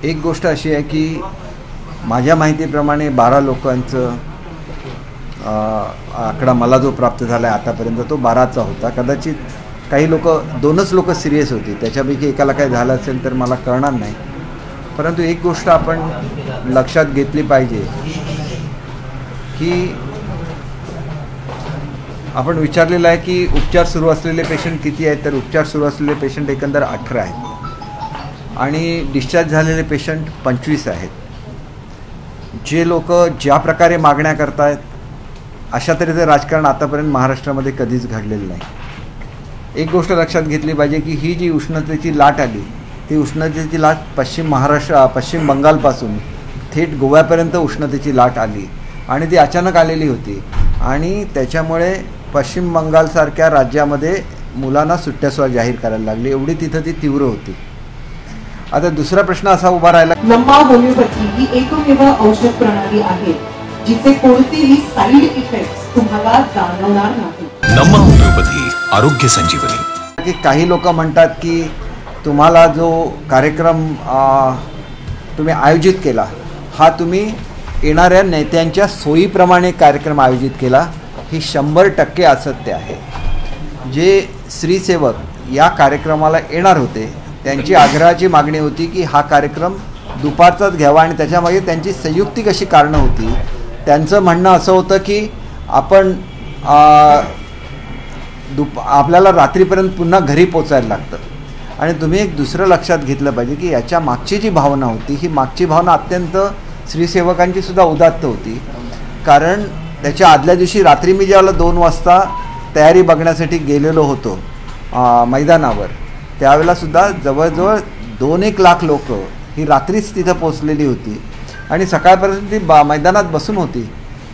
एक गोष्ट अशी आहे की माझ्या माहितीप्रमाणे 12 लोकांचं आकडा मला जो प्राप्त झाला आहे आतापर्यंत तो 12चा होता. कदाचित काही लोक 2च लोक सिरियस होती, त्याच्यापैकी एकाला काय झालं असेल तर मला कळणार नाही. परंतु एक गोष्ट आपण लक्षात घेतली पाहिजे की आपण विचारलेलं आहे की उपचार सुरू असलेले पेशंट किती आहेत, तर उपचार सुरू असलेले पेशंट एकंदर 18 आहेत आणि डिस्चार्ज झालेले पेशंट 25 आहेत. जे लोक ज्या प्रकारे मागण्या करतायत अशा तऱ्हेचं राजकारण आतापर्यंत महाराष्ट्रामध्ये कधीच घडलेलं नाही. एक गोष्ट लक्षात घेतली पाहिजे की ही जी उष्णतेची लाट आली ती उष्णतेची लाट पश्चिम बंगालपासून थेट गोव्यापर्यंत उष्णतेची लाट आली आणि ती अचानक आलेली होती आणि त्याच्यामुळे पश्चिम बंगालसारख्या राज्यामध्ये मुलांना सुट्ट्यासुद्धा जाहीर करायला लागली, एवढी तिथं ती तीव्र होती. आता दुसरा प्रश्न असा उभा राहिला, लंबा होमिओपॅथी ही एकमेव औषध प्रणाली आहे जिचे कोणतेही साईड इफेक्ट्स तुम्हाला जाणवणार नाही. लंबा होमिओपॅथी आरोग्य संजीवनी. की काही लोक म्हणतात की तुम्हाला जो कार्यक्रम तुम्ही आयोजित केला हा तुम्ही येणाऱ्या नेत्यांच्या सोयीप्रमाणे कार्यक्रम आयोजित केला, ही 100% असत्य आहे. जे श्रीसेवक या कार्यक्रमाला येणार होते त्यांची आग्रहाची मागणी होती की हा कार्यक्रम दुपारचाच घ्यावा आणि त्याच्यामागे त्यांची संयुक्तिक अशी कारणं होती. त्यांचं म्हणणं असं होतं की आपण आपल्याला रात्रीपर्यंत पुन्हा घरी पोचायला लागतं आणि तुम्ही एक दुसरं लक्षात घेतलं पाहिजे की याच्या मागची जी भावना होती ही मागची भावना अत्यंत श्रीसेवकांची सुद्धा उदात्त होती. कारण त्याच्या आदल्या दिवशी रात्री मी ज्यावेळेला 2 वाजता तयारी बघण्यासाठी गेलेलो होतो मैदानावर, त्यावेळेलासुद्धा जवळजवळ 2-1 लाख लोक ही रात्रीच तिथं पोचलेली होती आणि सकाळपर्यंत ती मैदानात बसून होती.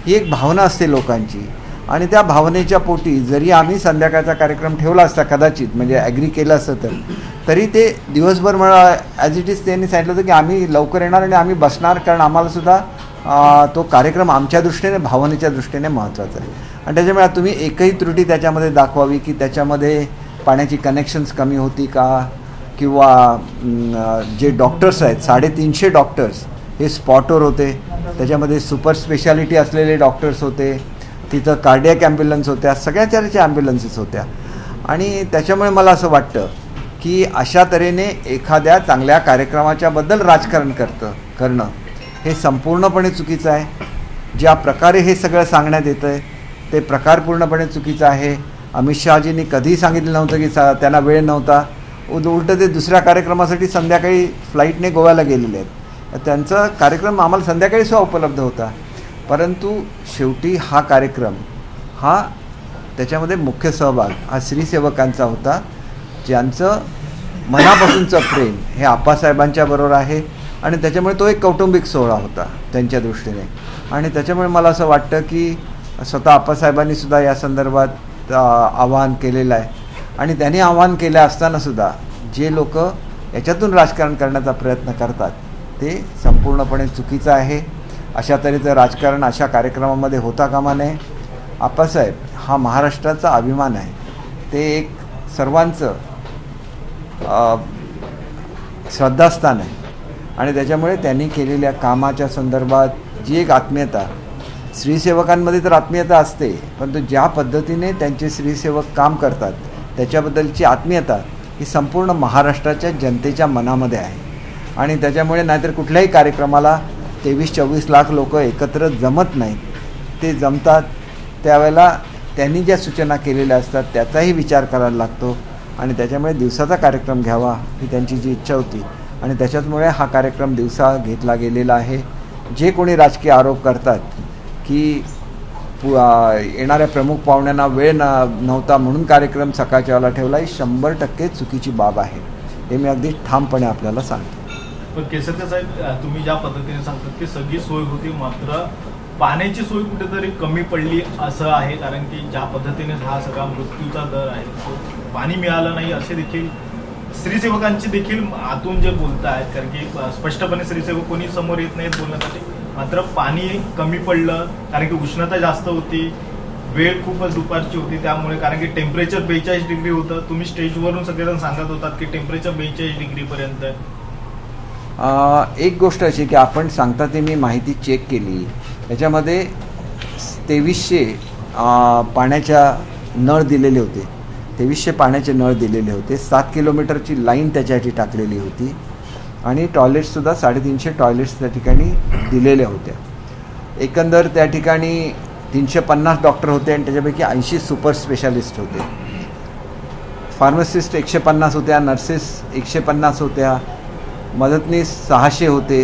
ही एक भावना असते लोकांची आणि त्या भावनेच्या पोटी जरी आम्ही संध्याकाळचा कार्यक्रम ठेवला असता कदाचित म्हणजे ॲग्री केलं असतं तरी ते दिवसभर मला ॲज इट इज त्यांनी सांगितलं होतं की आम्ही लवकर येणार आणि आम्ही बसणार, कारण आम्हालासुद्धा तो कार्यक्रम आमच्या दृष्टीने भावनेच्या दृष्टीने महत्त्वाचा आहे. आणि त्याच्यामुळे तुम्ही एकही त्रुटी त्याच्यामध्ये दाखवावी की त्याच्यामध्ये पाण्याची कनेक्शन्स कमी होती का, किंवा जे डॉक्टर्स आहेत 350 डॉक्टर्स हे स्पॉटवर होते, त्याच्यामध्ये सुपर स्पेशालिटी असलेले डॉक्टर्स होते, तिथं कार्डियक ॲम्ब्युलन्स होत्या, सगळ्या तऱ्हेच्या ॲम्ब्युलन्सेस होत्या. आणि त्याच्यामुळे मला असं वाटतं की अशा तऱ्हेने एखाद्या चांगल्या कार्यक्रमाच्याबद्दल राजकारण करणं हे संपूर्णपणे चुकीचं आहे. ज्या प्रकारे हे सगळं सांगण्यात येतं आहे ते प्रकार पूर्णपणे चुकीचं आहे. अमित शहाजींनी कधीही सांगितलं नव्हतं की त्यांना वेळ नव्हता, उलटं ते दुसऱ्या कार्यक्रमासाठी संध्याकाळी फ्लाईटने गोव्याला गेलेले आहेत. त्यांचा कार्यक्रम आम्हाला संध्याकाळी सुद्धा उपलब्ध होता. परंतु शेवटी हा कार्यक्रम त्याच्यामध्ये मुख्य सहभाग हा श्रीसेवकांचा होता, ज्यांचं मनापासूनचं प्रेम हे आप्पासाहेबांच्या बरोबर आहे आणि त्याच्यामुळे तो एक कौटुंबिक सोहळा होता त्यांच्या दृष्टीने. आणि त्याच्यामुळे मला असं वाटतं की स्वतः आप्पासाहेबांनी सुद्धा या संदर्भात आवाहन केलेलं आहे आणि त्यांनी आवाहन केलं असतानासुद्धा जे लोक याच्यातून राजकारण करण्याचा प्रयत्न करतात ते संपूर्णपणे चुकीचं आहे. अशा तऱ्हेचं राजकारण अशा कार्यक्रमामध्ये होता कामा नये. आप्पासाहेब हा महाराष्ट्राचा अभिमान आहे, ते एक सर्वांचं श्रद्धास्थान आहे आणि त्याच्यामुळे त्यांनी केलेल्या कामाच्या संदर्भात जी एक आत्मीयता, श्रीसेवकांमध्ये तर आत्मीयता असते, परंतु ज्या पद्धतीने त्यांचे श्रीसेवक काम करतात त्याच्याबद्दलची आत्मीयता ही संपूर्ण महाराष्ट्राच्या जनतेच्या मनामध्ये आहे. आणि त्याच्यामुळे नाहीतर कुठल्याही कार्यक्रमाला 23-24 लाख लोक एकत्र जमत नाहीत. ते जमतात त्यावेळेला त्यांनी ज्या सूचना केलेल्या असतात त्याचाही विचार करायला लागतो आणि त्याच्यामुळे दिवसाचा कार्यक्रम घ्यावा ही त्यांची जी इच्छा होती आणि त्याच्यामुळे हा कार्यक्रम दिवसा घेतला गेलेला आहे. जे कोणी राजकीय आरोप करतात की येणाऱ्या प्रमुख पाहुण्यांना वेळ नव्हता म्हणून कार्यक्रम सकाळच्या वेळेला ठेवला, ही 100% चुकीची बाब आहे. हे मी अगदी ठामपणे आपल्याला सांगतो. पण केसरकर साहेब, तुम्ही ज्या पद्धतीने सांगतात की सगळी सोय होती मात्र पाण्याची सोय कुठेतरी कमी पडली असं आहे, कारण की ज्या पद्धतीने हा सगळा मृत्यूचा दर आहे तो पाणी मिळालं नाही असे देखील श्रीसेवकांची देखील आतून जे बोलत आहेत, कारण की स्पष्टपणे श्रीसेवक कोणी समोर येत नाहीत बोलण्यासाठी, मात्र पाणी कमी पडलं कारण की उष्णता जास्त होती, वेळ खूपच दुपारची होती त्यामुळे, कारण की टेम्परेचर 42 डिग्री होतं. तुम्ही स्टेजवरून सगळेजण सांगत होतात की टेम्परेचर 42 डिग्रीपर्यंत. एक गोष्ट अशी की आपण सांगता ते मी माहिती चेक केली, याच्यामध्ये 2300 पाण्याच्या नळ दिलेले होते, 2300 पाण्याचे नळ दिलेले होते, 7 किलोमीटरची लाईन त्याच्यासाठी टाकलेली होती आणि टॉयलेट्ससुद्धा 350 टॉयलेट्स त्या ठिकाणी दिलेल्या होत्या. एकंदर त्या ठिकाणी 350 डॉक्टर होते आणि त्याच्यापैकी 80 सुपर स्पेशालिस्ट होते. फार्मसिस्ट 150 होत्या, नर्सेस 150 होत्या, मदतनीस 600 होते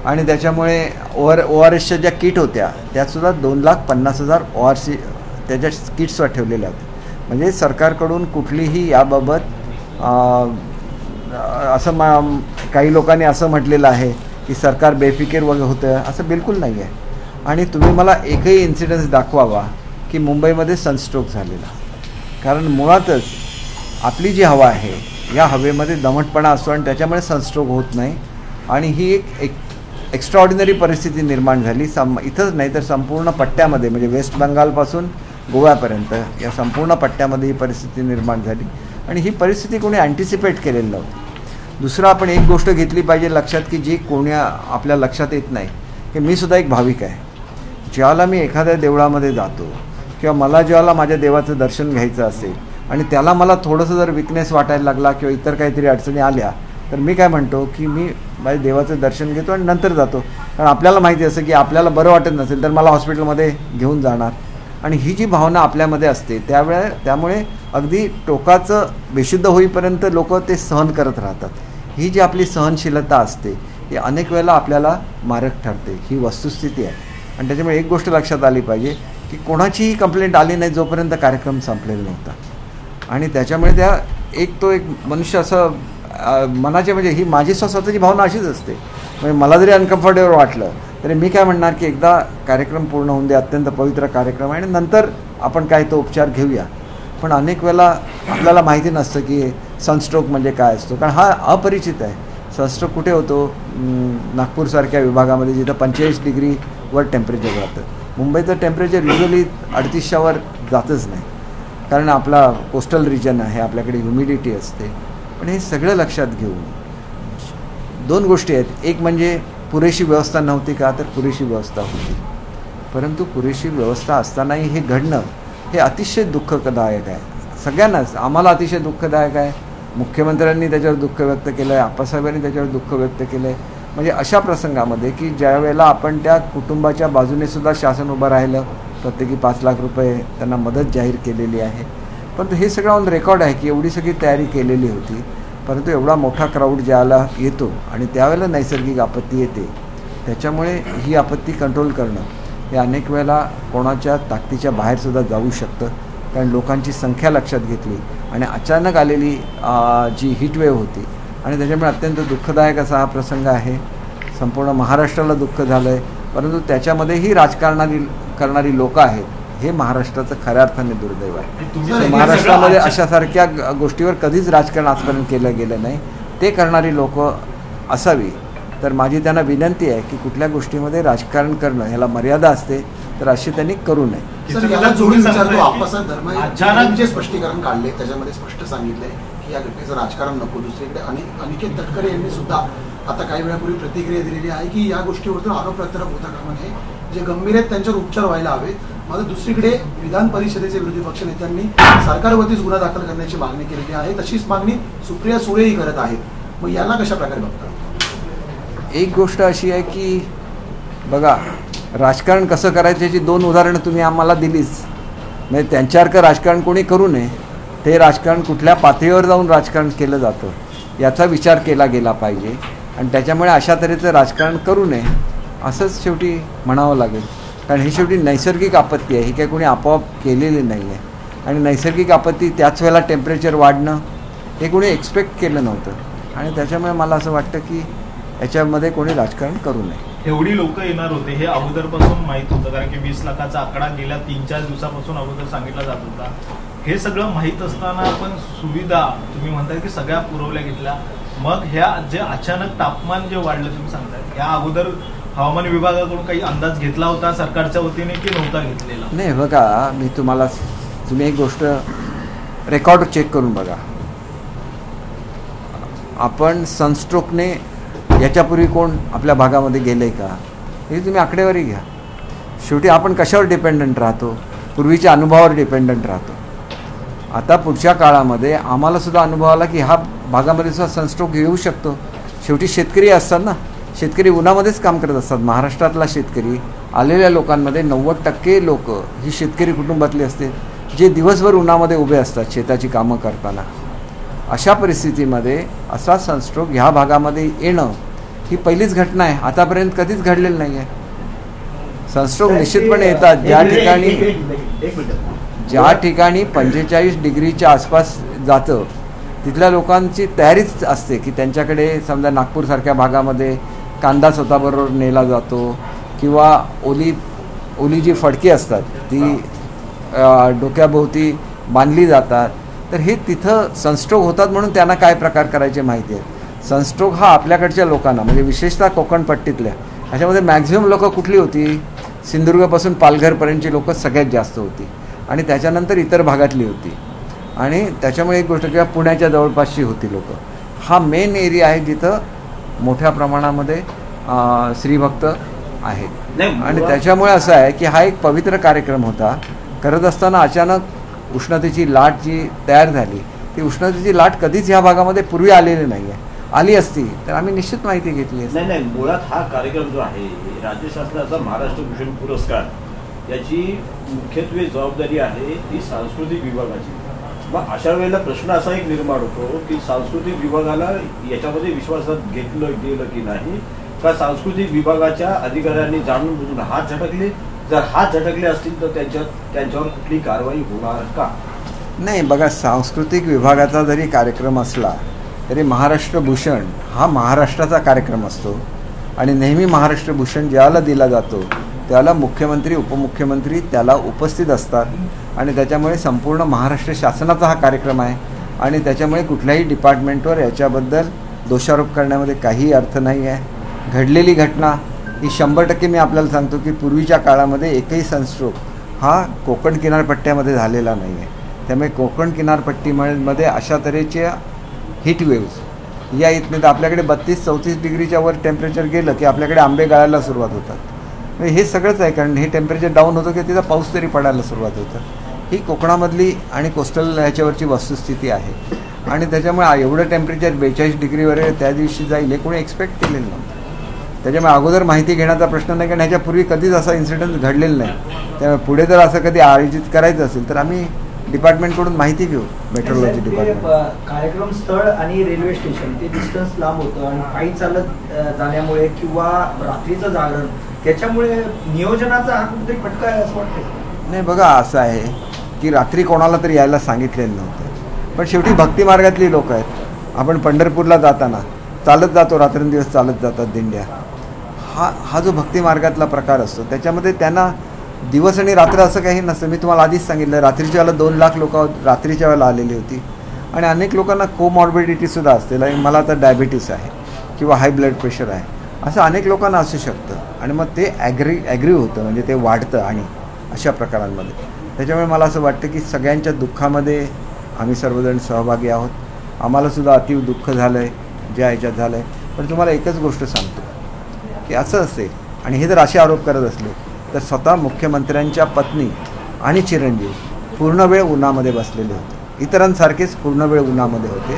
आणि त्याच्यामुळे ORSच्या ज्या किट होत्या त्यातसुद्धा 2,50,000 ORC त्याच्या किट्सवर ठेवलेल्या होत्या. म्हणजे सरकारकडून कुठलीही याबाबत असं काही लोकांनी असं म्हटलेलं आहे की सरकार बेफिकीर वगैरे होतं, असं बिलकुल नाही आहे. आणि तुम्ही मला एकही इन्सिडन्स दाखवावा की मुंबईमध्ये सनस्ट्रोक झालेला. कारण मुळातच आपली जी हवा आहे या हवेमध्ये दमटपणा असतो आणि त्याच्यामुळे सनस्ट्रोक होत नाही. आणि ही एक एक्स्ट्राऑर्डिनरी परिस्थिती निर्माण झाली इथंच नाही तर संपूर्ण पट्ट्यामध्ये, म्हणजे वेस्ट बंगालपासून गोव्यापर्यंत या संपूर्ण पट्ट्यामध्ये ही परिस्थिती निर्माण झाली आणि ही परिस्थिती कोणी अँटिसिपेट केलेली नव्हती. दुसरं आपण एक गोष्ट घेतली पाहिजे लक्षात की जी कोणी आपल्या लक्षात येत नाही की मी सुद्धा एक भाविक आहे. ज्यावेळेला मी एखाद्या देवळामध्ये जातो किंवा मला ज्यावेळेला माझ्या देवाचं दर्शन घ्यायचं असेल आणि त्याला मला थोडंसं जर विकनेस वाटायला लागला किंवा इतर काहीतरी अडचणी आल्या तर मी काय म्हणतो की मी माझ्या देवाचं दर्शन घेतो आणि नंतर जातो. कारण आपल्याला माहिती असं की आपल्याला बरं वाटत नसेल तर मला हॉस्पिटलमध्ये घेऊन जाणार. आणि ही जी भावना आपल्यामध्ये असते त्यामुळे अगदी टोकाचं बेशुद्ध होईपर्यंत लोक ते सहन करत राहतात. ही जी आपली सहनशीलता असते ही अनेक वेळेला आपल्याला मारक ठरते, ही वस्तुस्थिती आहे. आणि त्याच्यामुळे एक गोष्ट लक्षात आली पाहिजे की कोणाचीही कंप्लेंट आली नाही जोपर्यंत कार्यक्रम संपलेला नव्हता. आणि त्याच्यामुळे एक मनुष्य असं मनाचे, म्हणजे ही माझी स्वतःची भावना अशीच असते. म्हणजे मला जरी अनकम्फर्टेबल वाटलं तरी मी काय म्हणणार की एकदा कार्यक्रम पूर्ण होऊन दे, अत्यंत पवित्र कार्यक्रम आहे आणि नंतर आपण काय तो उपचार घेऊया. पण अनेक वेळेला आपल्याला माहिती नसतं की सनस्ट्रोक म्हणजे काय असतो, कारण हा अपरिचित आहे. सनस्ट्रोक कुठे होतो? नागपूरसारख्या विभागामध्ये जिथं 45 डिग्रीवर टेम्परेचर जातं. मुंबईचं टेम्परेचर युजली 38वर जातच नाही, कारण आपला कोस्टल रिजन आहे, आपल्याकडे ह्युमिडिटी असते. पण हे सगळं लक्षात घेऊन 2 गोष्टी आहेत. एक म्हणजे पुरेशी व्यवस्था नव्हती का, तर पुरेशी व्यवस्था होती. परंतु पुरेशी व्यवस्था असतानाही हे घडणं हे अतिशय दुःखदायक आहे. सगळ्यांनाच, आम्हाला अतिशय दुःखदायक आहे. मुख्यमंत्र्यांनी त्याच्यावर दुःख व्यक्त केलं आहे, आप्पासाहेबांनी त्याच्यावर दुःख व्यक्त केलं आहे. म्हणजे अशा प्रसंगामध्ये की ज्या वेळेला आपण त्या कुटुंबाच्या बाजूने सुद्धा शासन उभं राहिलं, प्रत्येकी 5 लाख रुपये त्यांना मदत जाहीर केलेली आहे. परंतु हे सगळं ऑन रेकॉर्ड आहे की एवढी सगळी तयारी केलेली होती. परंतु एवढा मोठा क्राऊड ज्याला येतो आणि त्यावेळेला नैसर्गिक आपत्ती येते, त्याच्यामुळे ही आपत्ती कंट्रोल करणं हे अनेक वेळेला कोणाच्या ताकदीच्या बाहेरसुद्धा जाऊ शकतं. कारण लोकांची संख्या लक्षात घेतली आणि अचानक आलेली जी हीटवेव्ह होती आणि त्याच्यामुळे अत्यंत दुःखदायक असा हा प्रसंग आहे. संपूर्ण महाराष्ट्राला दुःख झालं आहे. परंतु त्याच्यामध्येही करणारी लोकं आहेत, हे महाराष्ट्राचं खऱ्या अर्थाने दुर्दैव आहे. महाराष्ट्रामध्ये अशासारख्या गोष्टीवर कधीच राजकारण आजपर्यंत केलं गेलं नाही. ते करणारी लोकं असावी. तर माझी त्यांना विनंती आहे की कुठल्या गोष्टीमध्ये राजकारण करणं ह्याला मर्यादा असते, तर अशी त्यांनी करू नये. सर, याला जोडून विचारतो, आप्पासाहेब धर्माधिकारी जे स्पष्टीकरण काढले त्याच्यामध्ये स्पष्ट सांगितलंय की या घटनेचं राजकारण नको. दुसरीकडे अनिकेत तटकरे यांनी सुद्धा आता काही वेळापूर्वी प्रतिक्रिया दिलेली आहे की या गोष्टीवरती आरोप प्रत्यारोप होता कामा नये, जे गंभीर आहेत त्यांच्यावर उपचार व्हायला हवेत. मात्र दुसरीकडे विधान परिषदेचे विरोधी पक्षनेत्यांनी सरकारवरतीच गुन्हा दाखल करण्याची मागणी केलेली आहे. तशीच मागणी सुप्रिया सुळेही करत आहेत. मग याला कशा प्रकारे बघता? एक गोष्ट अशी आहे की बघा, राजकारण कसं करायचं याची 2 उदाहरणं तुम्ही आम्हाला दिलीच. म्हणजे त्यांच्यासारखं राजकारण कोणी करू नये. ते राजकारण कुठल्या पातळीवर जाऊन राजकारण केलं जातं याचा विचार केला गेला पाहिजे आणि त्याच्यामुळे अशा तऱ्हेचं राजकारण करू नये असंच शेवटी म्हणावं लागेल. कारण ही शेवटी नैसर्गिक आपत्ती आहे, ही काही कोणी आपोआप केलेली नाही आहे. आणि नैसर्गिक आपत्ती त्याच वेळेला टेम्परेचर वाढणं हे कोणी एक्सपेक्ट केलं नव्हतं आणि त्याच्यामुळे मला असं वाटतं की याच्यामध्ये कोणी राजकारण करू नये. एवढी लोक येणार होते हे अगोदरपासून माहीत होतं, कारण की 20 लाखाचा आकडा गेल्या 3-4 दिवसापासून अगोदर सांगितला जात होता. हे सगळं माहीत असताना आपण सुविधा तुम्ही म्हणताय की सगळ्या पुरवल्या घेतल्या. मग ह्या जे अचानक तापमान जे वाढलं तुम्ही सांगताय, या अगोदर हवामान विभागाकडून काही अंदाज घेतला होता सरकारच्या वतीने की नव्हता घेतलेला? नाही, बघा, मी तुम्ही एक गोष्ट रेकॉर्ड चेक करून बघा. आपण सनस्ट्रोकने याच्यापूर्वी कोण आपल्या भागामध्ये गेलं आहे का, हे तुम्ही आकडेवारी घ्या. शेवटी आपण कशावर डिपेंडंट राहतो, पूर्वीच्या अनुभवावर डिपेंडंट राहतो. आता पुढच्या काळामध्ये आम्हालासुद्धा अनुभव आला की ह्या भागामध्ये सुद्धा सनस्ट्रोक येऊ शकतो. शेवटी शेतकरी असतात ना, शेतकरी उन्हामध्येच काम करत असतात. महाराष्ट्रातला शेतकरी आलेल्या लोकांमध्ये 90% लोक ही शेतकरी कुटुंबातली असते, जे दिवसभर उन्हामध्ये उभे असतात शेताची कामं करताना. अशा परिस्थितीमध्ये असा सनस्ट्रोक ह्या भागामध्ये येणं ही पहिलीच घटना आहे. आतापर्यंत कधीच घडलेलं नाही आहे. सनस्ट्रोक निश्चितपणे येतात ज्या ठिकाणी 45 डिग्रीच्या आसपास जातं तिथल्या लोकांची तयारीच असते की त्यांच्याकडे समजा नागपूरसारख्या भागामध्ये कांदा स्वतःबरोबर नेला जातो किंवा ओली जी फडकी असतात ती डोक्याभोवती बांधली जातात. तर हे तिथं सनस्ट्रोक होतात म्हणून त्यांना काय प्रकार करायचे माहिती आहे. सनस्ट्रोक हा आपल्याकडच्या लोकांना म्हणजे विशेषतः कोकणपट्टीतल्या ह्याच्यामध्ये मॅक्झिमम लोकं कुठली होती, सिंधुदुर्गपासून पालघरपर्यंतची लोकं सगळ्यात जास्त होती आणि त्याच्यानंतर इतर भागातली होती. आणि त्याच्यामुळे एक गोष्ट किंवा पुण्याच्या जवळपासची होती लोकं. हा मेन एरिया आहे जिथं मोठ्या प्रमाणामध्ये श्रीभक्त आहेत. आणि त्याच्यामुळे असं आहे की हा एक पवित्र कार्यक्रम होता. करत असताना अचानक उष्णतेची लाट जी तयार झाली, ती उष्णतेची लाट कधीच ह्या भागामध्ये पूर्वी आलेली नाही आहे. आली असती तर आम्ही निश्चित माहिती घेतली असती. नाही, मुळात हा कार्यक्रम जो आहे राज्य शासनाचा महाराष्ट्र भूषण पुरस्कार याची मुख्यत्वे जबाबदारी आहे ती सांस्कृतिक विभागाची. मग अशा वेळेला प्रश्न असा एक निर्माण होतो की सांस्कृतिक विभागाला याच्यामध्ये विश्वासात घेतलं गेलं की नाही, का सांस्कृतिक विभागाच्या अधिकाऱ्यांनी जाणून बुजून हात झटकले. जर हात झटकले असतील तर त्यांच्यावर कुठली कारवाई होणार का? नाही, बघा, सांस्कृतिक विभागाचा जरी कार्यक्रम असला तरी महाराष्ट्र भूषण हा महाराष्ट्राचा कार्यक्रम असतो आणि नेहमी महाराष्ट्र भूषण ज्याला दिला जातो त्याला मुख्यमंत्री उपमुख्यमंत्री त्याला उपस्थित असतात. आणि त्याच्यामुळे संपूर्ण महाराष्ट्र शासनाचा हा कार्यक्रम आहे आणि त्याच्यामुळे कुठल्याही डिपार्टमेंटवर याच्याबद्दल दोषारोप करण्यामध्ये काही अर्थ नाही आहे. घडलेली घटना ही 100% मी आपल्याला सांगतो की पूर्वीच्या काळामध्ये एकही सनस्ट्रोक हा कोकण किनारपट्ट्यामध्ये झालेला नाही आहे. त्यामुळे कोकण किनारपट्टीमध्ये अशा तऱ्हेच्या हीट वेव्ज या येत नाही. तर आपल्याकडे 32-34 डिग्रीच्या वर टेम्परेचर गेलं की आपल्याकडे आंबे गळायला सुरुवात होतात. म्हणजे हे सगळंच आहे, कारण हे टेम्परेचर डाऊन होतं की तिथं पाऊस तरी पडायला सुरुवात होतं. ही कोकणामधली आणि कोस्टल ह्याच्यावरची वस्तुस्थिती आहे. आणि त्याच्यामुळे एवढं टेम्परेचर 42 डिग्रीवर त्या दिवशी जाईल हे कोणी एक्सपेक्ट केलेलं नव्हतं. त्याच्यामुळे अगोदर माहिती घेण्याचा प्रश्न नाही, कारण ह्याच्यापूर्वी कधीच असा इन्सिडेंट घडलेला नाही. त्यामुळे पुढे जर असं कधी आयोजित करायचं असेल तर आम्ही डिपार्टमेंटकडून माहिती घेऊ. मेट्रोलॉजी डिपार्टमेंट कार्यक्रम स्थळ आणि रेल्वे स्टेशन ते डिस्टन्स लांब होतं आणि पायी चालत जाण्यामुळे किंवा रात्रीचं जागरण त्याच्यामुळे नियोजनाचा हा कुठेतरी फटका आहे असं वाटतं. नाही, बघा, असं आहे की रात्री कोणाला तरी यायला सांगितलेलं नव्हतं, पण शेवटी भक्ती मार्गातली लोक आहेत. आपण पंढरपूरला जाताना चालत जातो, रात्रंदिवस चालत जातात दिंड्या. हा जो भक्ती मार्गातला प्रकार असतो त्याच्यामध्ये त्यांना दिवस आणि रात्र असं काही नसतं. मी तुम्हाला आधीच सांगितलं, रात्रीच्या वेळेला 2 लाख लोक रात्रीच्या वेळेला आलेली होती. आणि अनेक लोकांना कोमॉर्बिडिटीसुद्धा असते. लाईक मला आता डायबिटीस आहे किंवा हाय ब्लड प्रेशर आहे, असं अनेक लोकांना असू शकतं. आणि मग ते ॲग्री होतं, म्हणजे ते वाढतं आणि अशा प्रकारांमध्ये. त्याच्यामुळे मला असं वाटतं की सगळ्यांच्या दुःखामध्ये आम्ही सर्वजण सहभागी आहोत. आम्हालासुद्धा अतीव दुःख झालं आहे ज्या ह्याच्यात झालं आहे. पण तुम्हाला एकच गोष्ट सांगतो की असं असेल आणि हे जर असे आरोप करत असले तर स्वतः मुख्यमंत्र्यांच्या पत्नी आणि चिरंजीव पूर्ण वेळ उन्हामध्ये बसलेले होते. इतरांसारखेच पूर्ण वेळ उन्हामध्ये होते.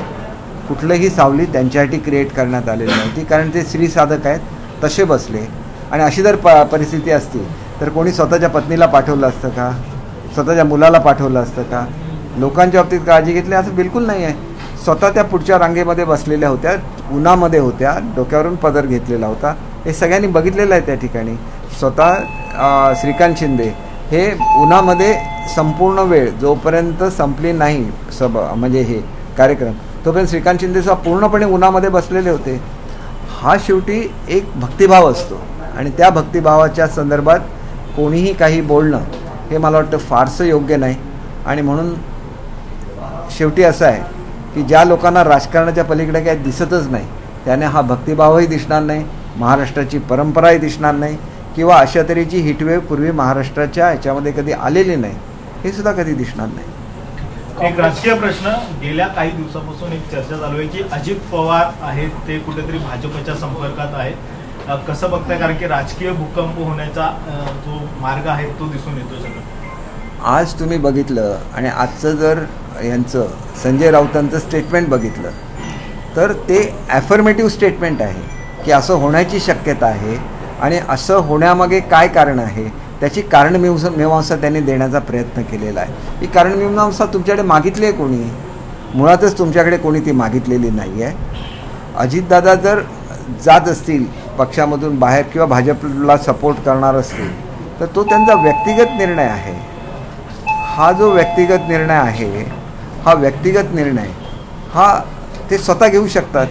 कुठलंही सावली त्यांच्यासाठी क्रिएट करण्यात आलेली नव्हती, कारण ते श्रीसाधक आहेत, तसे बसले. आणि अशी जर परिस्थिती असती तर कोणी स्वतःच्या पत्नीला पाठवलं असतं का, स्वतःच्या मुलाला पाठवलं असतं का, लोकांच्या बाबतीत काळजी घेतली असं बिलकुल नाही आहे. स्वतः त्या पुढच्या रांगेमध्ये बसलेल्या होत्या, उन्हामध्ये होत्या, डोक्यावरून पदर घेतलेला होता. हे सगळ्यांनी बघितलेलं आहे त्या ठिकाणी. स्वतः श्रीकांत शिंदे हे उन्हामध्ये संपूर्ण वेळ जोपर्यंत संपली नाही म्हणजे हे कार्यक्रम तोपर्यंत श्रीकांत शिंदे सुद्धा पूर्णपणे उन्हामध्ये बसलेले होते. हा शेवटी एक भक्तिभाव असतो आणि त्या भक्तिभावाच्या संदर्भात कोणीही काही बोलणं हे मला वाटतं फारसं योग्य नाही. आणि म्हणून शेवटी असं आहे की ज्या लोकांना राजकारणाच्या पलीकडे काही दिसतच नाही त्याने हा भक्तिभावही दिसणार नाही, महाराष्ट्राची परंपराही दिसणार नाही किंवा अशा तऱ्हेची हिटवेव पूर्वी महाराष्ट्राच्या ह्याच्यामध्ये कधी आलेली नाही हे सुद्धा कधी दिसणार नाही. एक राजकीय प्रश्न, गेल्या काही दिवसापासून एक चर्चा चालू आहे की अजित पवार आहेत ते कुठेतरी भाजपच्या संपर्कात आहेत. कसं बघताय, कारण की राजकीय भूकंप होण्याचा जो मार्ग आहे तो दिसून येतो सगळं. आज तुम्ही बघितलं आणि आजचं जर यांचं संजय राऊतांचं स्टेटमेंट बघितलं तर ते ॲफर्मेटिव्ह स्टेटमेंट आहे की असं होण्याची शक्यता आहे आणि असं होण्यामागे काय कारण आहे त्याची कारणमीमांसा त्यांनी देण्याचा प्रयत्न केलेला आहे. ही कारणमीमांसा तुमच्याकडे मागितली आहे कोणी? मुळातच तुमच्याकडे कोणी ती मागितलेली नाही आहे. अजितदादा जर जात असतील पक्षामधून बाहेर किंवा भाजपला सपोर्ट करणार असतील तर तो त्यांचा व्यक्तिगत निर्णय आहे. हा जो व्यक्तिगत निर्णय आहे हा व्यक्तिगत निर्णय हा ते स्वतः घेऊ शकतात,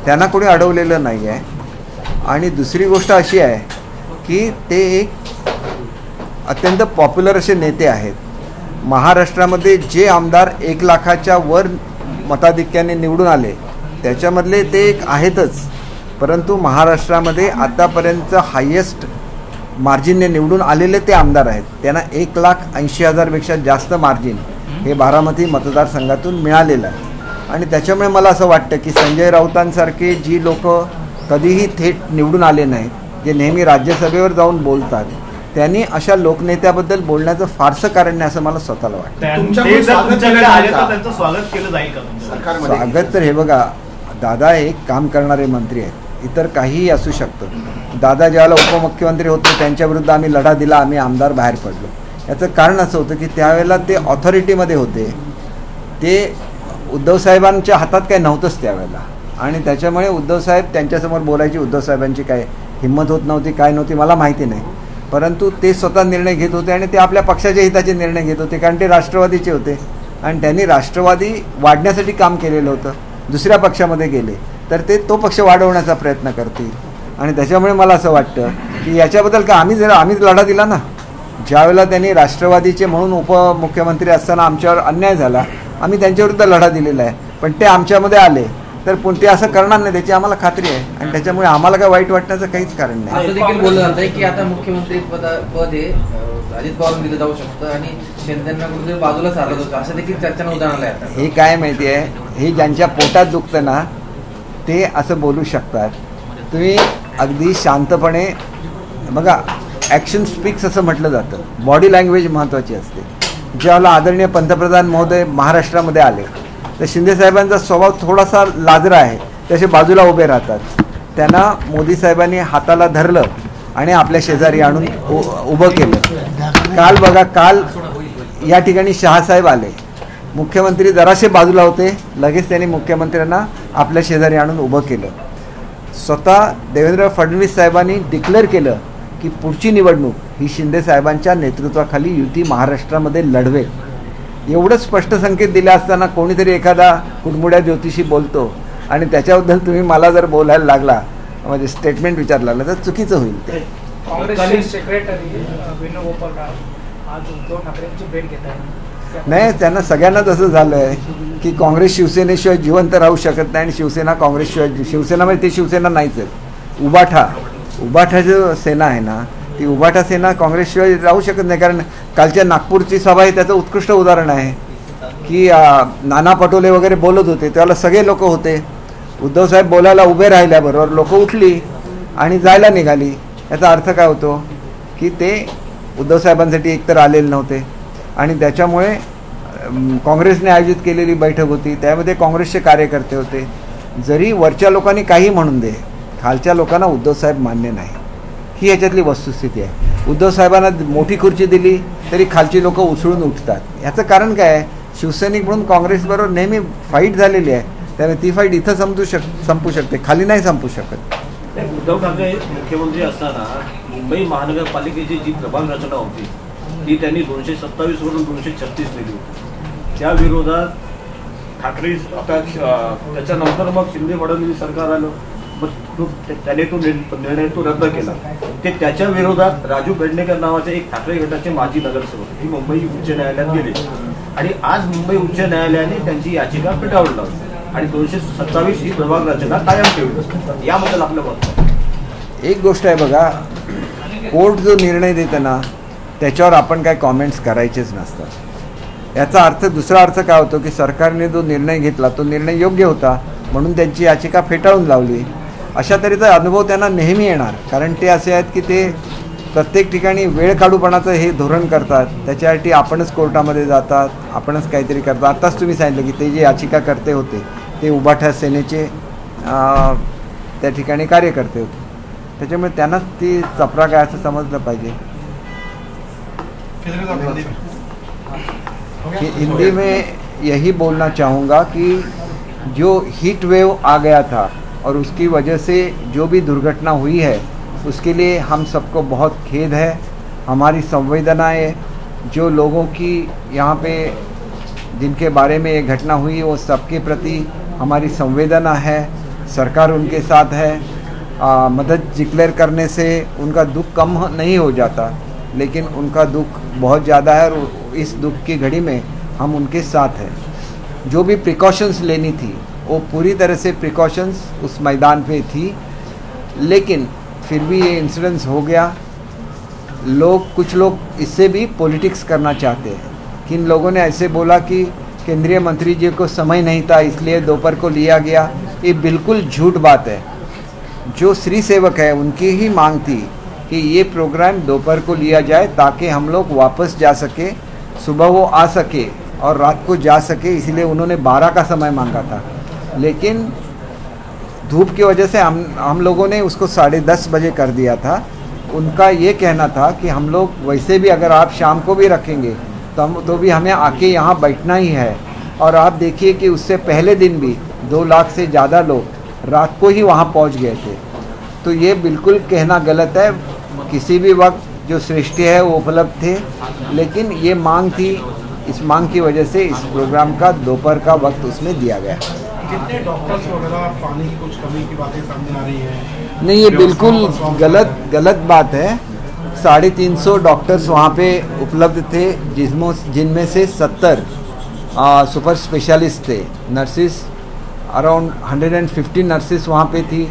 त्यांना कोणी अडवलेलं नाही आहे. आणि दुसरी गोष्ट अशी आहे की ते एक अत्यंत पॉप्युलर असे नेते आहेत. महाराष्ट्रामध्ये जे आमदार 1 लाखाच्या वर मताधिक्याने निवडून आले त्याच्यामधले ते एक आहेतच, परंतु महाराष्ट्रामध्ये आतापर्यंतचं हायेस्ट मार्जिनने निवडून आलेले ते आमदार आहेत. त्यांना 1,80,000पेक्षा जास्त मार्जिन हे बारामती मतदारसंघातून मिळालेलं आहे. आणि त्याच्यामुळे मला असं वाटतं की संजय राऊतांसारखे जी लोक कधीही थेट निवडून आले नाहीत, जे नेहमी राज्यसभेवर जाऊन बोलतात, त्यांनी अशा लोकनेत्याबद्दल बोलण्याचं फारसं कारण नाही असं मला स्वतःला वाटतं. ते जर तुमच्याकडे आले तर त्यांचं स्वागत केलं जाईल का तुमचं? स्वागत तर हे बघा, दादा एक काम करणारे मंत्री आहेत, इतर काहीही असू शकतं. दादा ज्यावेळेला उपमुख्यमंत्री होते त्यांच्याविरुद्ध आम्ही लढा दिला, आम्ही आमदार बाहेर पडलो. याचं कारण असं होतं की त्यावेळेला ते ऑथॉरिटीमध्ये होते, ते उद्धवसाहेबांच्या हातात काही नव्हतंच त्यावेळेला. आणि त्याच्यामुळे उद्धवसाहेब त्यांच्यासमोर बोलायची उद्धवसाहेबांची काय हिंमत होत नव्हती, काय नव्हती मला माहिती नाही, परंतु ते स्वतः निर्णय घेत होते आणि ते आपल्या पक्षाच्या हिताचे निर्णय घेत होते, कारण ते राष्ट्रवादीचे होते आणि त्यांनी राष्ट्रवादी वाढण्यासाठी काम केलेलं होतं. दुसऱ्या पक्षामध्ये गेले तर ते तो पक्ष वाढवण्याचा प्रयत्न करतील. आणि त्याच्यामुळे मला असं वाटतं की याच्याबद्दल का आम्हीच लढा दिला ना. ज्यावेळेला त्यांनी राष्ट्रवादीचे म्हणून उपमुख्यमंत्री असताना आमच्यावर अन्याय झाला, आम्ही त्यांच्याविरुद्ध लढा दिलेला आहे, पण ते आमच्यामध्ये आले तर ते असं करणार नाही त्याची आम्हाला खात्री आहे. आणि त्याच्यामुळे आम्हाला काय वाईट वाटण्याचं काहीच कारण नाही. असं देखील बोललं जातंय की आता मुख्यमंत्री पद हे अजित पवार दिलं जाऊ शकतं आणि शिंदेंना कुठेतरी बाजूला सारलं होतं, असं देखील चर्चा उदाहरण आहे. हे काय माहिती आहे, हे ज्यांच्या पोटात दुखतं ना ते असं बोलू शकतात. तुम्ही अगदी शांतपणे बघा, ॲक्शन स्पीक्स असं म्हटलं जातं, बॉडी लँग्वेज महत्त्वाची असते. ज्यावेळेला आदरणीय पंतप्रधान महोदय महाराष्ट्रामध्ये आले तर शिंदेसाहेबांचा स्वभाव थोडासा लाजरा आहे, तसे बाजूला उभे राहतात. त्यांना मोदी साहेबांनी हाताला धरलं आणि आपल्या शेजारी आणून उभं केलं. काल या ठिकाणी शहासाहेब आले, मुख्यमंत्री जराशे बाजूला होते, लगेच त्यांनी मुख्यमंत्र्यांना आपल्या शेजारी आणून उभं केलं. स्वतः देवेंद्र फडणवीस साहेबांनी डिक्लेअर केलं की पुढची निवडणूक ही शिंदे साहेबांच्या नेतृत्वाखाली युती महाराष्ट्रामध्ये लढवेल. एवढं स्पष्ट संकेत दिले असताना कोणीतरी एखादा कुडमुड्या ज्योतिषी बोलतो आणि त्याच्याबद्दल तुम्ही मला जर बोलायला लागला, म्हणजे स्टेटमेंट विचारला लागला तर चुकीचं होईल. ते काँग्रेसचे सेक्रेटरी वेणुगोपाल आज उद्धव ठाकरेंची भेट घेत आहे. नाही, त्यांना सगळ्यांनाच असं झालं आहे की काँग्रेस शिवसेनेशिवाय जिवंत राहू शकत नाही आणि शिवसेना काँग्रेसशिवाय, शिवसेनामध्ये ती शिवसेना नाहीच आहे. उबाठा जो सेना आहे ना, ती उबाठा सेना काँग्रेसशिवाय राहू शकत नाही. कारण कालच्या नागपूरची सभा ही त्याचं उत्कृष्ट उदाहरण आहे की नाना पटोले वगैरे बोलत होते, त्यावेळेला सगळे लोक होते. उद्धवसाहेब बोलायला उभे राहिल्याबरोबर लोक उठली आणि जायला निघाली. याचा अर्थ काय होतो की ते उद्धवसाहेबांसाठी एकतर आलेले नव्हते. आणि त्याच्यामुळे काँग्रेसने आयोजित केलेली बैठक होती, त्यामध्ये काँग्रेसचे कार्यकर्ते होते. जरी वरच्या लोकांनी काही म्हणून दे, खालच्या लोकांना उद्धवसाहेब मान्य नाही, ही याच्यातली वस्तुस्थिती आहे. उद्धवसाहेबांना मोठी खुर्ची दिली तरी खालची लोक उसळून उठतात. याचं कारण काय आहे, शिवसैनिक म्हणून काँग्रेसबरोबर नेहमी फाईट झालेली आहे, त्यामुळे ती फाईट इथं संपू शकते, खाली नाही संपू शकत. उद्धव ठाकरे मुख्यमंत्री असताना मुंबई महानगरपालिकेची जी प्रभाग रचना होती ती त्यांनी 227 वरून 236 नेली होती. त्या विरोधात ठाकरे आता त्याच्यानंतर मग शिंदे फडणवीस सरकार आलं, मग त्याने तो निर्णय तो रद्द केला. ते त्याच्या विरोधात राजू पेडणेकर नावाचे एक ठाकरे गटाचे माजी नगरसेवक ही मुंबई उच्च न्यायालयात गेले आणि आज मुंबई उच्च न्यायालयाने त्यांची याचिका फेटाळून लावली आणि 227 ही प्रभाग रचना कायम ठेवली. याबद्दल आपलं मत? एक गोष्ट आहे बघा, कोर्ट जो निर्णय देतं ना त्याच्यावर आपण काय कॉमेंट्स करायचेच नसतात. याचा अर्थ दुसरा अर्थ काय होतो की सरकारने जो निर्णय घेतला तो निर्णय योग्य होता म्हणून त्यांची याचिका फेटाळून लावली. अशा तऱ्हेचा अनुभव त्यांना नेहमी येणार, कारण ते असे आहेत की ते प्रत्येक ठिकाणी वेळ काढूपणाचं हे धोरण करतात. त्याच्यासाठी आपणच कोर्टामध्ये जातात, आपणच काहीतरी करतात. आत्ताच तुम्ही सांगितलं की ते जे याचिकाकर्ते होते ते उभाठा सेनेचे त्या ठिकाणी कार्यकर्ते होते. त्याच्यामुळे त्यांनाच ती चपरा काय असं समजलं पाहिजे. कि हिंदी में यही बोलना चाहूँगा कि जो हीट वेव आ गया था और उसकी वजह से जो भी दुर्घटना हुई है उसके लिए हम सबको बहुत खेद है. हमारी संवेदनाएं जो लोगों की यहाँ पे जिनके बारे में ये घटना हुई वो सबके प्रति हमारी संवेदना है. सरकार उनके साथ है. मदद डिक्लेयर करने से उनका दुख कम नहीं हो जाता, लेकिन उनका दुख बहुत ज़्यादा है और इस दुख की घड़ी में हम उनके साथ हैं. जो भी प्रिकॉशंस लेनी थी वो पूरी तरह से प्रिकॉशंस उस मैदान पे थी, लेकिन फिर भी ये इंसिडेंस हो गया. कुछ लोग इससे भी पॉलिटिक्स करना चाहते हैं. किन लोगों ने ऐसे बोला कि केंद्रीय मंत्री जी को समय नहीं था इसलिए दोपहर को लिया गया. ये बिल्कुल झूठ बात है. जो श्री सेवक है उनकी ही मांग थी कि ये प्रोग्राम दोपहर को लिया जाए ताकि हम लोग वापस जा सके, सुबह वो आ सके और रात को जा सके. इसलिए उन्होंने 12 का समय मांगा था, लेकिन धूप की वजह से हम लोगों ने उसको 10:30 बजे कर दिया था. उनका ये कहना था कि हम लोग वैसे भी अगर आप शाम को भी रखेंगे तो भी हमें आके यहाँ बैठना ही है. और आप देखिए कि उससे पहले दिन भी 2 लाख से ज़्यादा लोग रात को ही वहाँ पहुँच गए थे. तो ये बिल्कुल कहना गलत है. किसी भी वक्त जो सृष्टि है वो उपलब्ध थे, लेकिन ये मांग थी. इस मांग की वजह से इस प्रोग्राम का दोपहर का वक्त उसमें दिया गया. कितने डॉक्टर्स वगैरह पानी की कुछ कमी की बातें सामने आ रही है? नहीं, ये बिल्कुल गलत बात है. 350 डॉक्टर्स वहाँ पे उपलब्ध थे, जिनमें से 70 सुपर स्पेशलिस्ट थे. नर्सिस अराउंड 150 नर्सिस वहाँ पे थी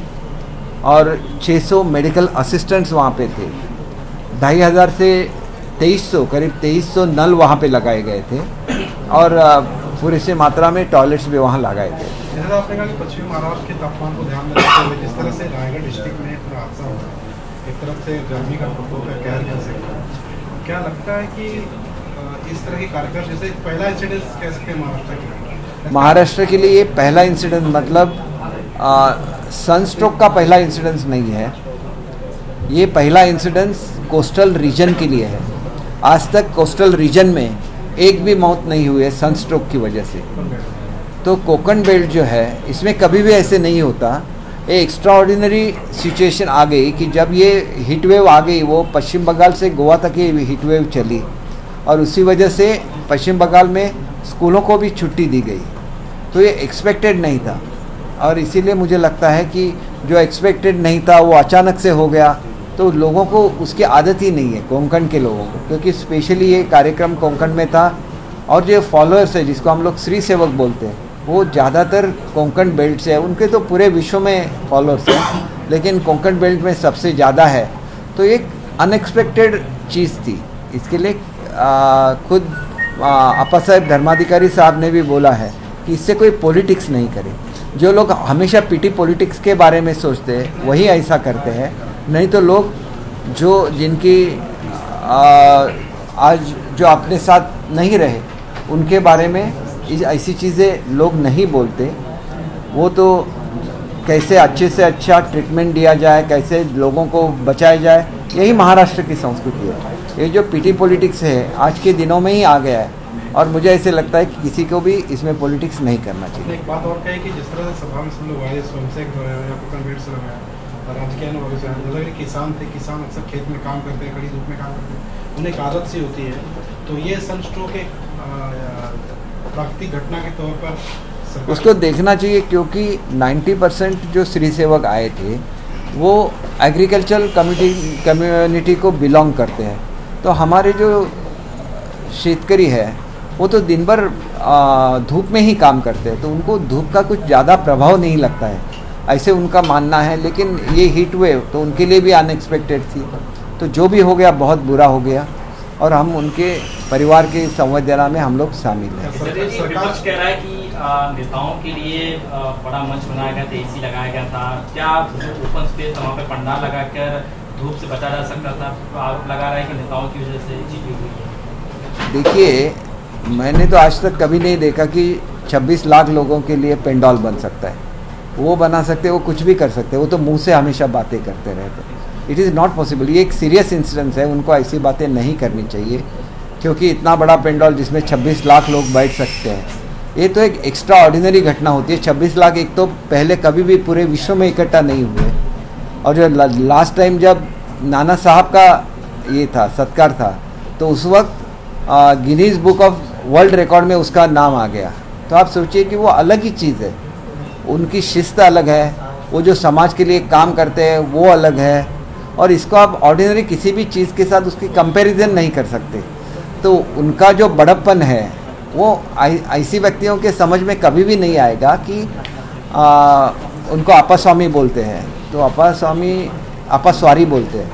और 600 मेडिकल असिस्टेंट्स वहाँ पे थे. 2500 से 2300 करीब 2300 नल वहाँ पे लगाए गए थे और पूरी से मात्रा में टॉयलेट्स भी वहाँ लगाए थे. जैसे आपने कहा कि पश्चिमी महाराष्ट्र के तापमान को ध्यान में रखते हुए जिस तरह से रायगढ़ डिस्ट्रिक्ट में पूरा हादसा हुआ, एक तरफ से गर्मी का प्रकोप है, कहर कह सकते हैं, क्या लगता है कि इस तरह के कार्यक्रम जैसे पहला इंसिडेंट कह सकते हैं महाराष्ट्र के लिए ये पहला इंसिडेंट, मतलब सनस्ट्रोक का पहला इंसिडेंस नहीं है. ये पहला इंसिडेंस कोस्टल रीजन के लिए है. आज तक कोस्टल रीजन में एक भी मौत नहीं हुई है सनस्ट्रोक की वजह से. तो कोकण बेल्ट जो है इसमें कभी भी ऐसे नहीं होता. ये एक्स्ट्राऑर्डिनरी सिचुएशन आ गई कि जब ये हीट वेव आ गई, वो पश्चिम बंगाल से गोवा तक ये हीट वेव चली और उसी वजह से पश्चिम बंगाल में स्कूलों को भी छुट्टी दी गई. तो ये एक्सपेक्टेड नहीं था और इसीलिए मुझे लगता है कि जो एक्सपेक्टेड नहीं था वो अचानक से हो गया. तो लोगों को उसकी आदत ही नहीं है, कोंकण के लोगों को, क्योंकि स्पेशली ये कार्यक्रम कोंकण में था और जो फॉलोअर्स है जिसको हम लोग श्री सेवक बोलते हैं वो ज़्यादातर कोंकण बेल्ट से है. उनके तो पूरे विश्व में फॉलोअर्स हैं, लेकिन कोंकण बेल्ट में सबसे ज़्यादा है. तो एक अनएक्सपेक्टेड चीज़ थी. इसके लिए खुद अपा साहब धर्माधिकारी साहब ने भी बोला है कि इससे कोई पॉलिटिक्स नहीं करे. जो लोग हमेशा पीटी पॉलिटिक्स के बारे में सोचते हैं वही ऐसा करते हैं, नहीं तो लोग जिनकी आज जो अपने साथ नहीं रहे उनके बारे में ऐसी चीज़ें लोग नहीं बोलते. वो तो कैसे अच्छे से अच्छा ट्रीटमेंट दिया जाए, कैसे लोगों को बचाया जाए, यही महाराष्ट्र की संस्कृति है. ये जो पीटी पॉलिटिक्स है आज के दिनों में ही आ गया है और मुझे ऐसे लगता है कि किसी को भी इसमें पॉलिटिक्स नहीं करना चाहिए. एक बात और कही कि जिस तरह से सभा में सब लोग आए, स्वयंसेवक जो है या कोकण बेल्ट से लोग आए, राजकीय अनुभव से आए, जैसे किसान थे, किसान अक्सर खेत में काम करते हैं, कड़ी धूप में काम करते हैं, उन्हें एक आदत सी होती है. तो ये सनस्ट्रोक एक प्राकृतिक घटना के तौर पर उसको देखना चाहिए, क्योंकि 90% जो श्री सेवक आए थे वो एग्रीकल्चरल कम्युनिटी को बिलोंग करते हैं. तो हमारे जो शेतकरी है वो तो दिन भर धूप में ही काम करते हैं, तो उनको धूप का कुछ ज़्यादा प्रभाव नहीं लगता है, ऐसे उनका मानना है. लेकिन ये हीट वेव तो उनके लिए भी अनएक्सपेक्टेड थी. तो जो भी हो गया बहुत बुरा हो गया. और हम उनके परिवार की संवेदना में हम लोग शामिल हैं। विपक्ष कह रहा है कि नेताओं के लिए बड़ा मंच बनाया गया था, एसी लगाया गया था, क्या जो ओपन स्पेस वहाँ पे पंडाल लगाकर धूप से बचा जा सकता था? आरोप लगा रहा है कि नेताओं की वजह से जीती हुई है। देखिए, मैंने तो आज तक कभी नहीं देखा कि 26 लाख लोगों के लिए पेंडॉल बन सकता है। वो बना सकते, वो कुछ भी कर सकते, वो तो मुंह से हमेशा बातें करते रहते हैं। It is not possible. ये एक सीरियस इंसिडेंस है, उनको ऐसी बातें नहीं करनी चाहिए, क्योंकि इतना बड़ा पेंडॉल जिसमें 26 लाख लोग बैठ सकते हैं, ये तो एक एक्स्ट्रा ऑर्डिनरी घटना होती है। 26 लाख एक तो पहले कभी भी पूरे विश्व में इकट्ठा नहीं हुए, और जो लास्ट टाइम जब नाना साहब का ये था सत्कार था, तो उस वक्त Guinness book of world record में उसका नाम आ गया। तो आप सोचिए कि वो अलग ही चीज़ है, उनकी शिस्त अलग है, वो जो समाज के लिए काम करते हैं वो अलग है, और इसको आप ऑर्डिनरी किसी भी चीज़ के साथ उसकी कंपैरिजन नहीं कर सकते। तो उनका जो बड़प्पन है वो ऐसी व्यक्तियों के समझ में कभी भी नहीं आएगा कि उनको अपास्वामी बोलते हैं, तो अपास्वारी बोलते हैं,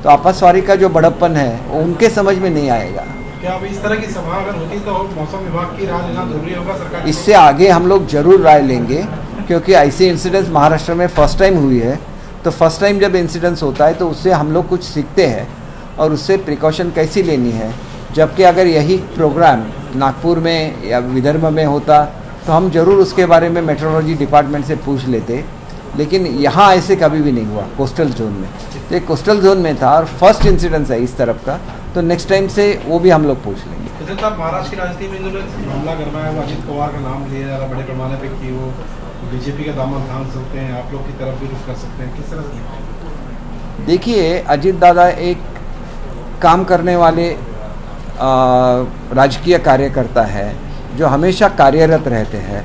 तो अपास्वारी का जो बड़प्पन है वो उनके समझ में नहीं आएगा। क्या अब इस तरह की सभा अगर होती तो मौसम विभाग की राय लेना जरूरी होगा सरकार? इससे आगे हम लोग जरूर राय लेंगे, क्योंकि ऐसी इंसिडेंट्स महाराष्ट्र में फर्स्ट टाइम हुई है। तो फर्स्ट टाइम जब इंसिडेंट्स होता है तो उससे हम लोग कुछ सीखते हैं और उससे प्रिकॉशन कैसी लेनी है। जबकि अगर यही प्रोग्राम नागपुर में या विदर्भ में होता तो हम जरूर उसके बारे में मेट्रोलॉजी डिपार्टमेंट से पूछ लेते, लेकिन यहाँ ऐसे कभी भी नहीं हुआ कोस्टल जोन में। तो ये कोस्टल जोन में था और फर्स्ट इंसिडेंस है इस तरफ का, तो नेक्स्ट टाइम से वो भी हम लोग पूछ लेंगे। महाराष्ट्र की राजनीति में जो हमला करना है वो अजित पवार का नाम लिया जा रहा बड़े पैमाने पे कि वो बीजेपी का दामन थाम सकते हैं, आप लोग की तरफ भी रुख कर सकते हैं, किस तरह से? देखिए, अजित दादा एक काम करने वाले राजकीय कार्यकर्ता है जो हमेशा कार्यरत रहते हैं,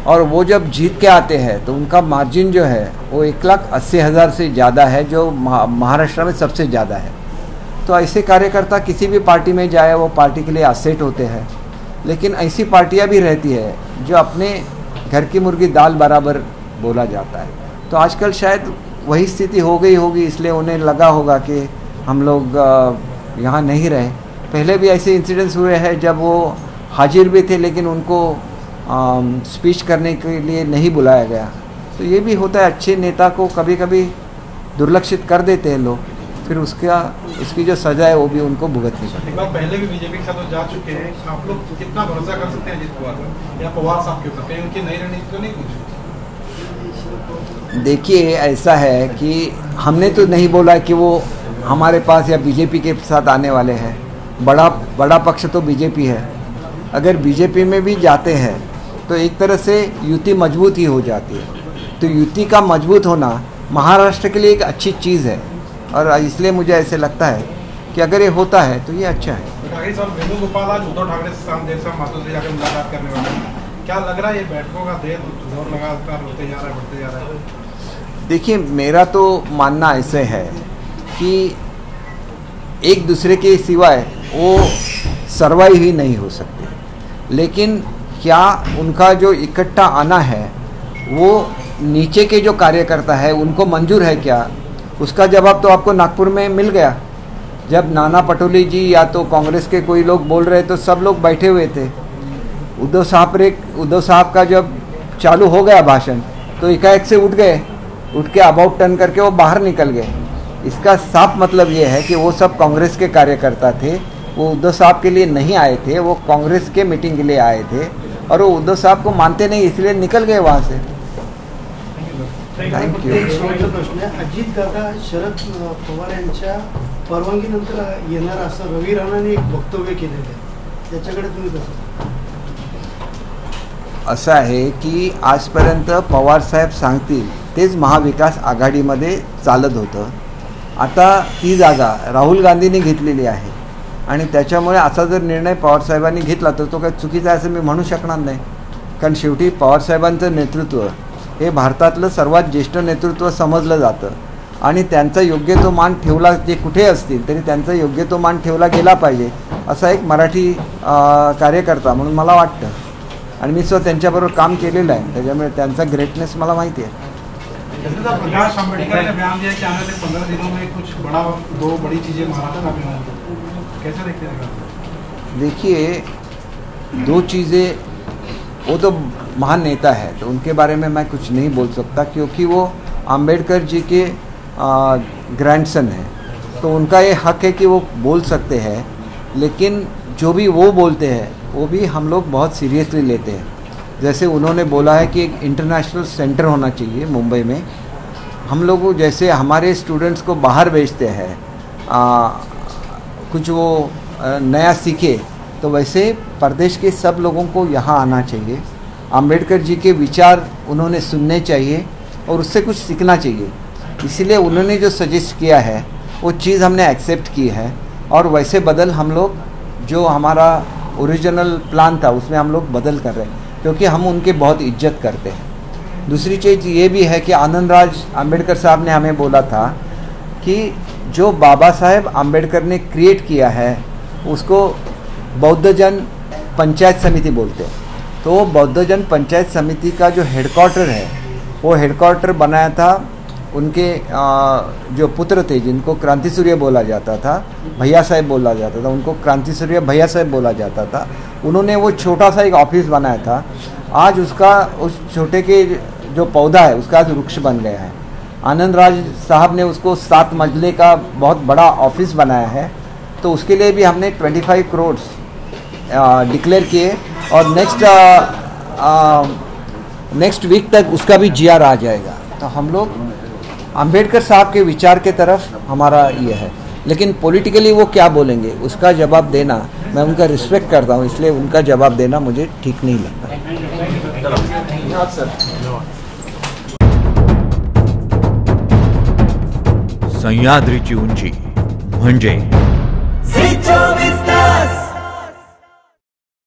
और वो जब जीत के आते हैं तो उनका मार्जिन जो है वो 1,80,000 से ज़्यादा है, जो महाराष्ट्र में सबसे ज़्यादा है। तो ऐसे कार्यकर्ता किसी भी पार्टी में जाए वो पार्टी के लिए असेट होते हैं। लेकिन ऐसी पार्टियां भी रहती है जो अपने घर की मुर्गी दाल बराबर बोला जाता है। तो आजकल शायद वही स्थिति हो गई होगी, इसलिए उन्हें लगा होगा कि हम लोग यहाँ नहीं रहे। पहले भी ऐसे इंसिडेंट्स हुए हैं जब वो हाजिर भी थे लेकिन उनको स्पीच करने के लिए नहीं बुलाया गया। तो ये भी होता है, अच्छे नेता को कभी कभी दुर्लक्षित कर देते हैं लोग, फिर उसकी जो सजा है वो भी उनको भुगतनी पड़ती है। एक बार पहले भी बीजेपी के साथ जा चुके हैं, आप लोग कितना भरोसा कर सकते हैं अजित पवार पर या पवार साहब के ऊपर? कहीं उनकी नई रणनीति तो नहीं कुछ? देखिए, ऐसा है कि हमने तो नहीं बोला कि वो हमारे पास या बीजेपी के साथ आने वाले हैं। बड़ा पक्ष तो बीजेपी है। अगर बीजेपी में भी जाते हैं तो एक तरह से युति मजबूत ही हो जाती है। तो युति का मजबूत होना महाराष्ट्र के लिए एक अच्छी चीज़ है, और इसलिए मुझे ऐसे लगता है कि अगर ये होता है तो ये अच्छा है। वेणुगोपाल आज उद्धव ठाकरे से मातों से जाकर मुलाकात करने वाले हैं, क्या लग रहा है ये बैठकों का दौर लगातार होते जा रहा है, बढ़ते जा रहा है? देखिए, मेरा तो मानना ऐसे है कि एक दूसरे के सिवाय वो सर्वाइव ही नहीं हो सकते, लेकिन क्या उनका जो इकट्ठा आना है वो नीचे के जो कार्यकर्ता है उनको मंजूर है क्या? उसका जवाब तो आपको नागपुर में मिल गया। जब नाना पटोले जी या तो कांग्रेस के कोई लोग बोल रहे तो सब लोग बैठे हुए थे। उद्धव साहब का जब चालू हो गया भाषण तो एकाएक से उठ गए, उठ के अबाउट टर्न करके वो बाहर निकल गए। इसका साफ मतलब ये है कि वो सब कांग्रेस के कार्यकर्ता थे, वो उद्धव साहब के लिए नहीं आए थे, वो कांग्रेस के मीटिंग के लिए आए थे, और वो उद्धव साहब को मानते नहीं इसलिए निकल गए वहाँ से। थँक्यू। प्रश्न आहे, अजित दादा शरद पवार यांच्या परवानगीनंतर येणार असं रवी राणाने एक वक्तव्य केलेलं आहे, त्याच्याकडे तुम्ही कसं? असं आहे की आजपर्यंत पवारसाहेब सांगतील तेच महाविकास आघाडीमध्ये चालत होतं। आता ती जागा राहुल गांधींनी घेतलेली आहे आणि त्याच्यामुळे असा जर निर्णय पवारसाहेबांनी घेतला तर तो काही चुकीचा आहे असं मी म्हणू शकणार नाही, कारण शेवटी पवारसाहेबांचं नेतृत्व हे भारतातलं सर्वात ज्येष्ठ नेतृत्व समजलं जातं आणि त्यांचा योग्य तो मान ठेवला, जे कुठे असतील तरी त्यांचा योग्य तो मान ठेवला गेला पाहिजे असा एक मराठी कार्यकर्ता म्हणून मला वाटतं, आणि मी स्वतः त्यांच्याबरोबर काम केलेलं आहे, त्याच्यामुळे त्यांचा ग्रेटनेस मला माहिती आहे। प्रकाश आंबेडकर ने बयान दिया कि आने वाले 15 दिनों में कुछ दो बड़ी चीजें महाराष्ट्र में होंगी। कैसे देखते हैं? देखिए, दो चीज़ें, वो तो महान नेता है तो उनके बारे में मैं कुछ नहीं बोल सकता, क्योंकि वो अंबेडकर जी के ग्रैंडसन हैं, तो उनका ये हक है कि वो बोल सकते हैं। लेकिन जो भी वो बोलते हैं वो भी हम लोग बहुत सीरियसली लेते हैं। जैसे उन्होंने बोला है कि एक इंटरनेशनल सेंटर होना चाहिए मुंबई में। हम लोग जैसे हमारे स्टूडेंट्स को बाहर भेजते हैं कुछ वो नया सीखे, तो वैसे प्रदेश के सब लोगों को यहाँ आना चाहिए। अंबेडकर जी के विचार उन्होंने सुनने चाहिए और उससे कुछ सीखना चाहिए। इसीलिए उन्होंने जो सजेस्ट किया है वो चीज़ हमने एक्सेप्ट की है, और वैसे बदल हम लोग जो हमारा ओरिजिनल प्लान था उसमें हम लोग बदल कर रहे हैं, क्योंकि हम उनके बहुत इज्जत करते हैं। दूसरी चीज़ ये भी है कि आनंदराज अंबेडकर साहब ने हमें बोला था कि जो बाबा साहेब अंबेडकर ने क्रिएट किया है उसको बौद्धजन पंचायत समिति बोलते हैं। तो बौद्धजन पंचायत समिति का जो हेडक्वार्टर है वो हेडक्वार्टर बनाया था उनके जो पुत्र थे, जिनको क्रांति सूर्य बोला जाता था, भैया साहब बोला जाता था, उनको क्रांति सूर्य भैया साहब बोला जाता था। उन्होंने वो छोटा सा एक ऑफिस बनाया था। आज उसका उस छोटे के जो पौधा है उसका आज वृक्ष बन गया है। आनंदराज साहब ने उसको 7 मंजिले का बहुत बड़ा ऑफिस बनाया है। तो उसके लिए भी हमने 25 करोड़ डिक्लेयर किए, और नेक्स्ट वीक तक उसका भी GR आ जाएगा। तो हम लोग अंबेडकर साहब के विचार के तरफ हमारा ये है, लेकिन पॉलिटिकली वो क्या बोलेंगे उसका जवाब देना, मैं उनका रिस्पेक्ट करता हूँ, इसलिए उनका जवाब देना मुझे ठीक नहीं लगता। सह्याद्रीची उंची म्हणजे